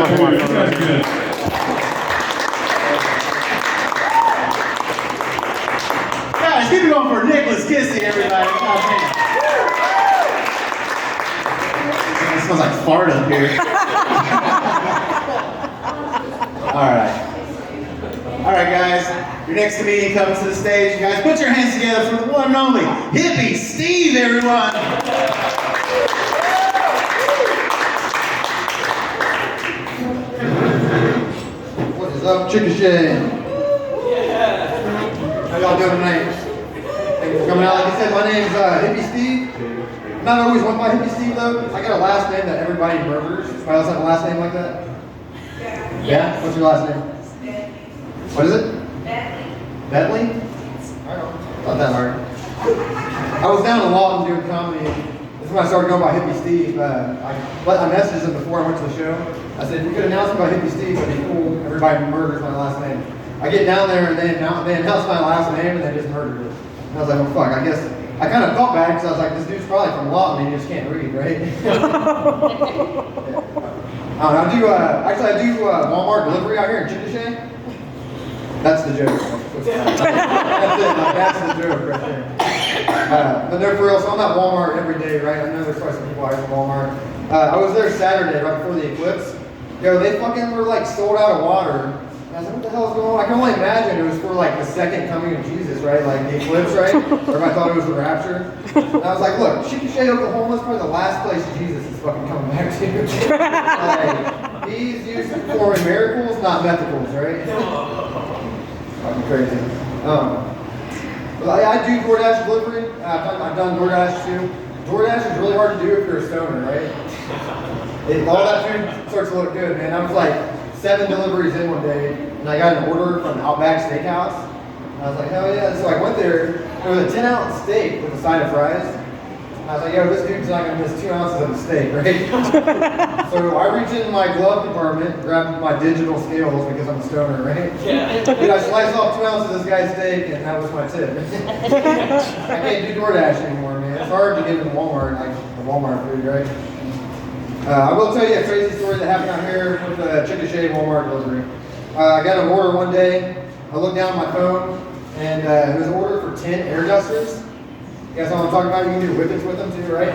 good. Guys, keep it going for Nicholas Kissy, everybody. Oh, man. It smells like fart up here. All right, guys. Your next comedian comes to the stage. You guys, put your hands together for the one and only Hippie Steve, everyone. What is up, Chickasha? How y'all doing tonight? Thanks for coming out. Like I said, my name's Hippie Steve. I'm not always went by Hippie Steve though. I got a last name that everybody murders. Anybody else have a last name like that? Yeah? What's your last name? What is it? Bentley? Not that hard. I was down in Lawton doing comedy. This is when I started going by Hippie Steve. I messaged him before I went to the show. I said, if you could announce me by Hippie Steve, that'd be cool. Everybody murders my last name. I get down there and they announced my last name and they just murdered it. And I was like, well, fuck, I guess. I kind of felt bad because I was like, this dude's probably from Lawton and he just can't read, right? I do Walmart delivery out here in Chickasha. That's the joke. That's the joke right there. But no, for real, so I'm at Walmart every day, right? I know there's probably some people out here from Walmart. I was there Saturday, right before the eclipse. Yo, they fucking were like sold out of water. And I was like, what the hell is going on? I can only imagine it was for like the second coming of Jesus, right? Like the eclipse, right? Everybody thought it was the rapture. And I was like, look, Chickasha, Oklahoma is probably the last place Jesus is fucking coming back to. Like, he's used to performing miracles, not mythicals, right? Fucking crazy. But I do DoorDash delivery. I've done DoorDash too. DoorDash is really hard to do if you're a stoner, right? All that food starts to look good, man. I was like 7 deliveries in one day, and I got an order from Outback Steakhouse. And I was like, hell yeah. So I went there. It was a 10-ounce steak with a side of fries. And I was like, yo, this dude's not going to miss 2 ounces of the steak, right? So I reached into my glove compartment, grabbed my digital scales because I'm a stoner, right? Yeah. Dude, I sliced off 2 ounces of this guy's steak, and that was my tip. I can't do DoorDash anymore, man. It's hard to get into Walmart, like the Walmart food, right? I will tell you a crazy story that happened out here with the Chickasha Walmart delivery. I got an order one day. I looked down at my phone, and it was an order for 10 air dusters. You guys know what I'm talking about? You can do whippets with them too, right?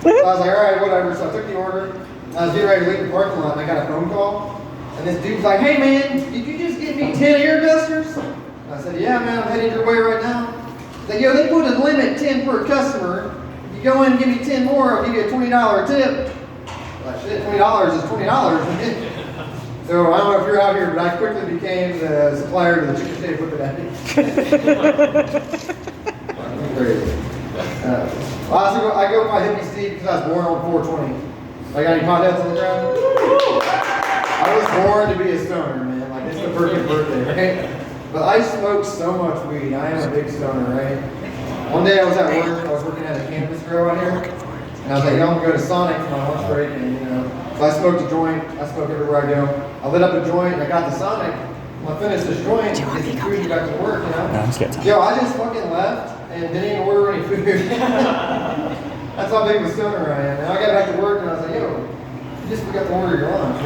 So I was like, all right, whatever. So I took the order. I was getting ready to leave the parking lot, and I got a phone call. And this dude's like, hey, man, did you just get me 10 air dusters? And I said, yeah, man, I'm heading your way right now. He's like, yo, they put a limit 10 per customer. If you go in and give me 10 more, I'll give you a $20 tip. I'm like, shit, $20 is $20. So I don't know if you're out here, but I quickly became the supplier to the Chickasha Whippet Addict. I go by Hippie Steve because I was born on 420. I got any potheads on the ground? I was born to be a stoner, man. Like, it's the perfect birthday, right? But I smoke so much weed. I am a big stoner, right? One day I was at work. I was working at a cannabis grow out here. And I was like, yo, I'm going to go to Sonic for my lunch break. And, you know, so I smoked a joint. I smoke everywhere I go. I lit up a joint and I got to Sonic. When I finished this joint, get some food and back to work, you know? Yo, I just fucking left and didn't even order any food. That's how big of a stoner I am. And I got back to work and I was like, yo, you just forgot to order your lunch.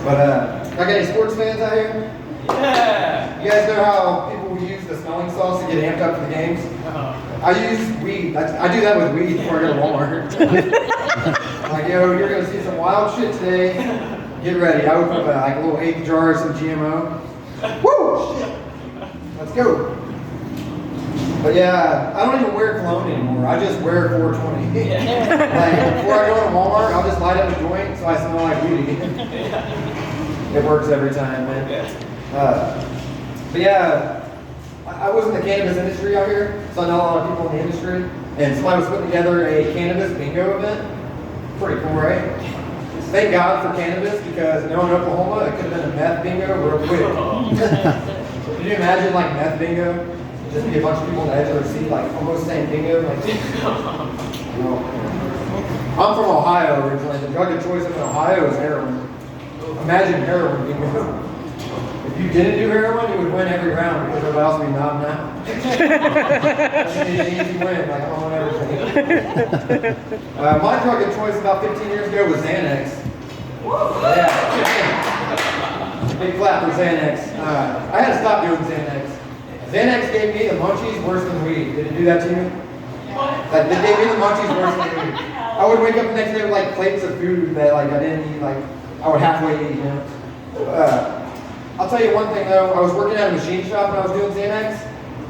But, I got any sports fans out here? Yeah! You guys know how people use the smelling sauce to get amped up for the games? I use weed. I do that with weed before I go to Walmart. Like, yo, you're going to see some wild shit today. Get ready. I open up like a little 8 jar of some GMO. Woo! Shit! Let's go. But yeah, I don't even wear cologne anymore. I just wear 420. Like, before I go to Walmart, I'll just light up a joint so I smell like weed again. It works every time, man. But yeah, I was in the cannabis industry out here, so I know a lot of people in the industry. And somebody was putting together a cannabis bingo event. Pretty cool, right? Thank God for cannabis, because knowing Oklahoma, it could have been a meth bingo real quick. Can you imagine like meth bingo? Just be a bunch of people on the edge of their seat, like almost saying bingo. Like, you know. I'm from Ohio originally. The drug of choice in Ohio is heroin. Imagine heroin bingo. If you didn't do heroin, you would win every round because everybody else would be nodding out. It's an easy win, like I'm on everything. My drug of choice about 15 years ago was Xanax. Yeah. Big clap for Xanax. I had to stop doing Xanax. Xanax gave me the munchies worse than weed. Did it do that to you? Like, it gave me the munchies worse than weed. I would wake up the next day with like plates of food that like I didn't eat, like I would halfway eat, you know. I'll tell you one thing though, I was working at a machine shop when I was doing Xanax,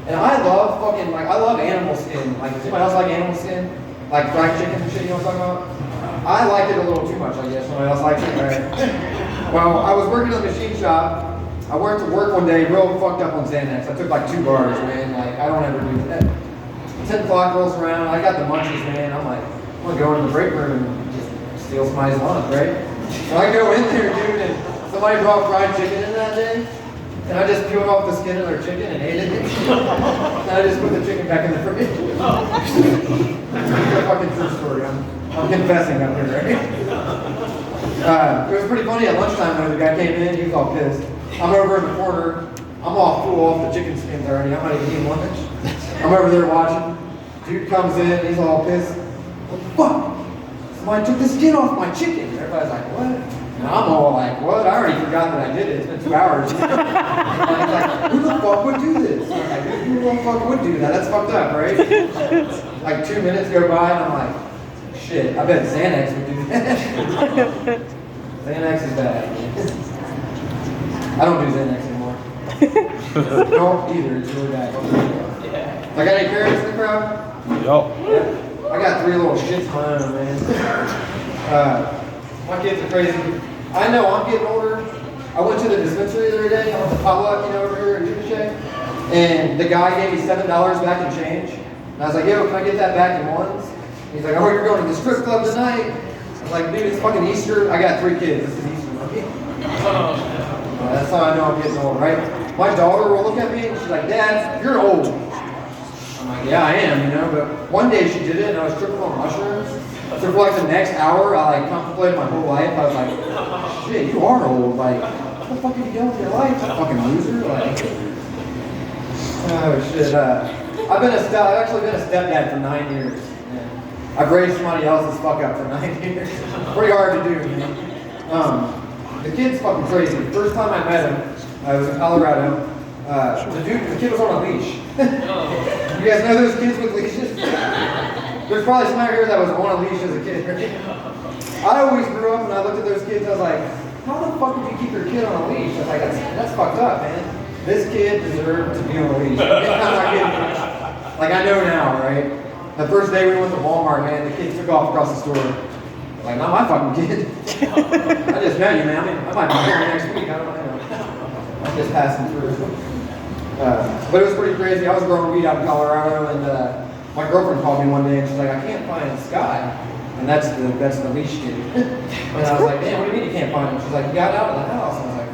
and I love fucking, like, I love animal skin. Like, does anybody else like animal skin? Like fried chicken and shit, you know what I'm talking about? I liked it a little too much, I guess. Somebody else likes it, right? Well, I was working at the machine shop. I went to work one day real fucked up on Xanax. I took like 2 bars, man. Like, I don't ever do that. 10 o'clock rolls around, I got the munchies, man. I'm like, I'm gonna go in the break room and just steal somebody's lunch, right? So I go in there, dude, and somebody brought fried chicken in that day, and I just peeled off the skin of their chicken and ate it. And I just put the chicken back in the fridge. It's a fucking true story. I'm confessing up here, right? It was pretty funny at lunchtime though. The guy came in, he was all pissed. I'm over in the corner. I'm all full off the chicken skins already. I'm not even eating lunch. I'm over there watching. Dude comes in, he's all pissed. What the fuck? Somebody took the skin off my chicken. Everybody's like, what? And I'm all like, what? I already forgot that I did it. It's been 2 hours. He's like, who the fuck would do this? I'm like, who the fuck would do that? That's fucked up, right? Like 2 minutes go by and I'm like, shit, I bet Xanax would do that. Xanax is bad. I don't do Xanax anymore. Don't either, it's really bad. I got any parents in the crowd? Yup. Yeah. I got 3 little shits of my own, man. My kids are crazy. I know I'm getting older. I went to the dispensary the other day. I went to potluck, you know, over here in Chickasha. And the guy gave me $7 back in change. And I was like, yo, can I get that back in ones? He's like, oh, you're going to the strip club tonight. I was like, dude, it's fucking Easter. I got 3 kids. This is Easter money. That's how I know I'm getting old, right? My daughter will look at me and she's like, Dad, you're old. I'm like, yeah, I am, you know, but one day she did it and I was tripping on mushrooms. So for like the next hour, I like contemplated my whole life. I was like, shit, you are old. Like, what the fuck are you doing with your life? You fucking loser. Like, oh shit. I've actually been a stepdad for 9 years. Yeah. I've raised somebody else's fuck up for 9 years. Pretty hard to do, you know. The kid's fucking crazy. The first time I met him, I was in Colorado. The kid was on a leash. You guys know those kids with leashes? There's probably somebody here that was on a leash as a kid. I always grew up and I looked at those kids, I was like, how the fuck did you keep your kid on a leash? I was like, that's fucked up, man. This kid deserved to be on a leash. I'm not kidding. Like, I know now, right? The first day we went to Walmart, man, the kid took off across the store. Like, not my fucking kid. I just met you, man. I might be here next week. I don't know. I'm just passing through. But it was pretty crazy. I was growing weed out in Colorado, and my girlfriend called me one day, and she's like, I can't find Sky. And that's the leash kid. And I was like, man, what do you mean you can't find him? She's like, he got out of the house. And I was like,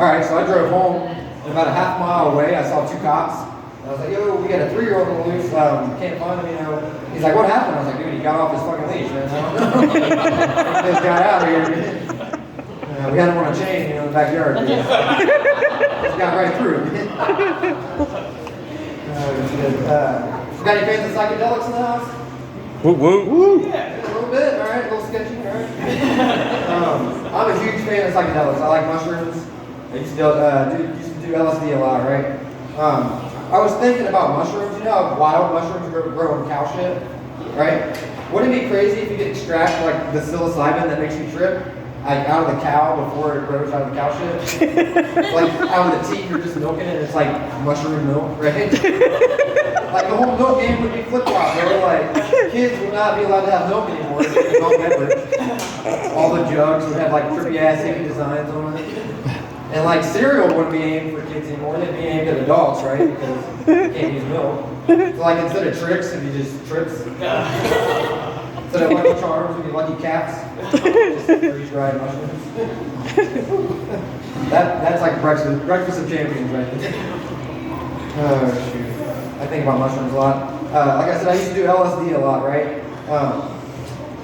all right. So I drove home, and about a half mile away, I saw 2 cops. And I was like, yo, we got a 3-year-old on the loose. Can't find him, you know. He's like, what happened? I was like, dude, he got off his fucking leash, man. I don't know. He just got out of here. We had him on a chain, you know, in the backyard. Just got right through. Got any fans of psychedelics in the house? Woo woo woo. Yeah, a little bit, all right, a little sketchy, all right. I'm a huge fan of psychedelics. I like mushrooms. I used to do LSD a lot, right? I was thinking about mushrooms. You know how wild mushrooms grow in cow shit, right? Wouldn't it be crazy if you could extract like the psilocybin that makes you trip, like out of the cow before it grows out of the cow shit? Like out of the teat, you're just milking it, and it's like mushroom milk, right? Like the whole milk game would be flip-flop, bro. Like kids would not be allowed to have milk anymore. It's a milk beverage. All the jugs would have like trippy ass hippie designs on it. And like cereal wouldn't be aimed for kids anymore, they'd be aimed at adults, right? Because you can't use milk. So like instead of tricks, it'd be just trips. Instead of Lucky Charms, it'd be Lucky Cats. Just freeze-dried mushrooms. That's like breakfast of champions right there. Oh shoot. I think about mushrooms a lot. Like I said, I used to do LSD a lot, right?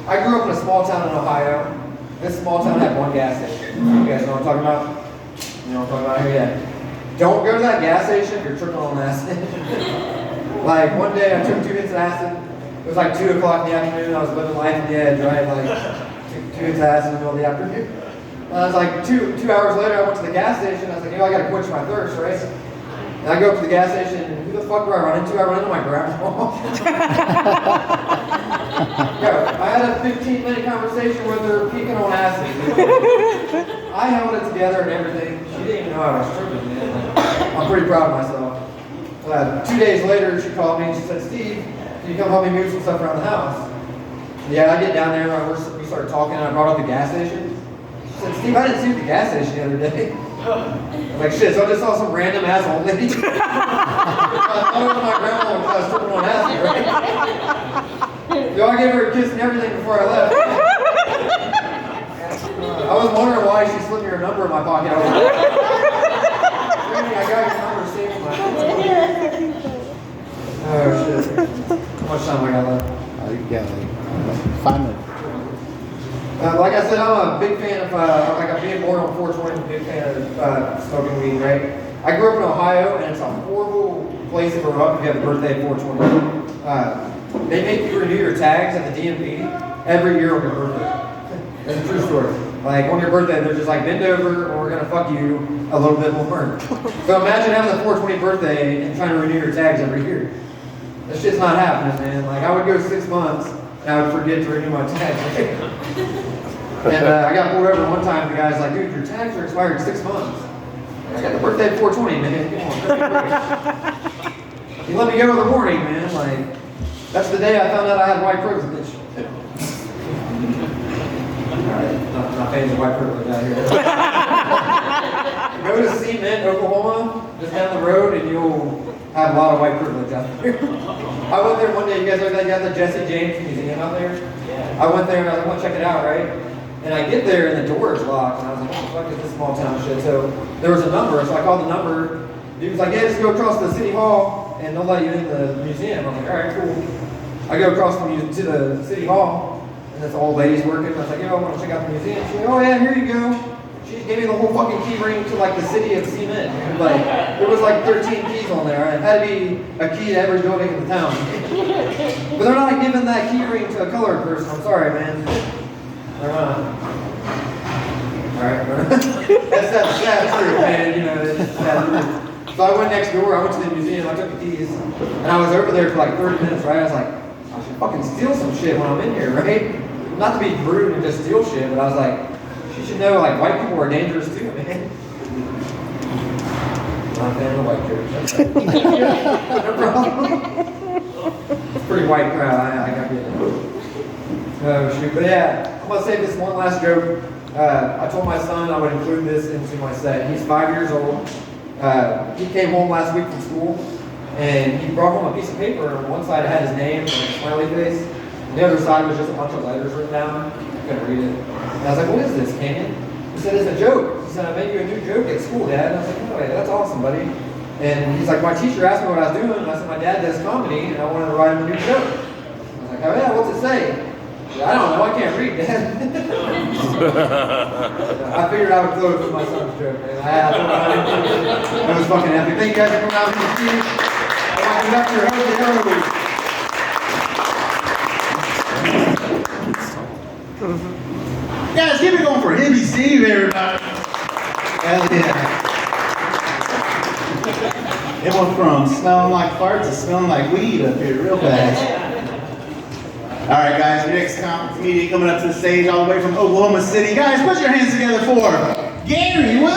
I grew up in a small town in Ohio. This small town had one gas station. You guys know what I'm talking about? You know what I'm talking about here? Yeah. Don't go to that gas station if you're tripping on acid. Like one day I took 2 hits of acid. It was like 2 o'clock in the afternoon. I was living life at the edge, right? Like took 2 hits of acid in the middle of the afternoon. And I was like two hours later, I went to the gas station. I was like, I gotta quench my thirst, right? And I go up to the gas station, and who the fuck do I run into? I run into my grandma. Yo, I had a 15-minute conversation with her peeking on acid. I held it together and everything. She didn't even know I was tripping, man. I'm pretty proud of myself. 2 days later, she called me and she said, Steve, can you come help me move some stuff around the house? Yeah, I get down there and we started talking, and I brought up the gas station. She said, Steve, I didn't see you at the gas station the other day. I'm like, shit, so I just saw some random asshole lady. I thought it was my grandma because I was tripping on acid, right? Yo, I gave her a kiss and everything before I left. I was wondering why she slipped me her number in my pocket. I was like, I got your number saved in my phone. Oh, shit. How much time I got left? You got like 5 minutes. Like I said, I'm a big fan of, like I'm being born on 420, I'm a big fan of smoking weed, right? I grew up in Ohio, and it's a horrible place to grow up if you have a birthday at 420. They make you renew your tags at the DMV every year on your birthday. It's a true story. Like, on your birthday, they're just like, bend over, or we're gonna fuck you a little bit more. So imagine having a 420 birthday and trying to renew your tags every year. That shit's not happening, man. Like, I would go 6 months, and I would forget to renew my tags. And I got pulled over one time, the guy's like, dude, your tags are expired in 6 months. I got the birthday at 420, man. Come on. You let me go in the morning, man. Like, that's the day I found out I had white privilege. Alright, not fans of white privilege out here. Go to Cement, Oklahoma, just down the road, and you'll have a lot of white privilege out there. I went there one day, you guys know that guy, the Jesse James Museum out there? Yeah. I went there and I was like, I want to check it out, right? And I get there and the door is locked, and I was like, what the fuck is this small town shit? So there was a number, so I called the number. Dude was like, yeah, just go across the city hall, and they'll let you in the museum. I was like, all right, cool. I go across to the city hall, and this old lady's working. I was like, yo, I want to check out the museum. She's like, oh yeah, here you go. She gave me the whole fucking key ring to like the city of Cement. Like, there was like 13 keys on there. It had to be a key to every building in the town. But they're not giving that key ring to a colored person. I'm sorry, man. They're not. Alright, that's sad truth, man. You know, it's sad truth. So I went next door. I went to the museum. I took the keys, and I was over there for like 30 minutes. Right? I was like, I should fucking steal some shit when I'm in here, right? Not to be rude and just steal shit, but I was like, you should know, like, white people are dangerous too, man. Not a fan of the white church. No problem. It's a pretty white crowd. I got it. Oh shoot, but yeah, I'm gonna say this one last joke. I told my son I would include this into my set. He's 5 years old. He came home last week from school, and he brought home a piece of paper. On one side it had his name and a smiley face, and the other side was just a bunch of letters written down. I couldn't read it. And I was like, what is this, Canyon? He said, it's a joke. He said, I made you a new joke at school, Dad. And I was like, no way, that's awesome, buddy. And he's like, my teacher asked me what I was doing, and I said, my dad does comedy, and I wanted to write him a new joke. I was like, oh yeah, what's it say? I don't know, I can't read, Dad. I figured I would close with my son's joke, man. That was fucking epic. Thank you guys for coming out to the stage. I conduct your host, Guys, keep it going for Hippie Steve, everybody. Hell yeah. It went from smelling like farts to smelling like weed up here real fast. All right, guys, your next comedian coming up to the stage all the way from Oklahoma City. Guys, put your hands together for Gary Will.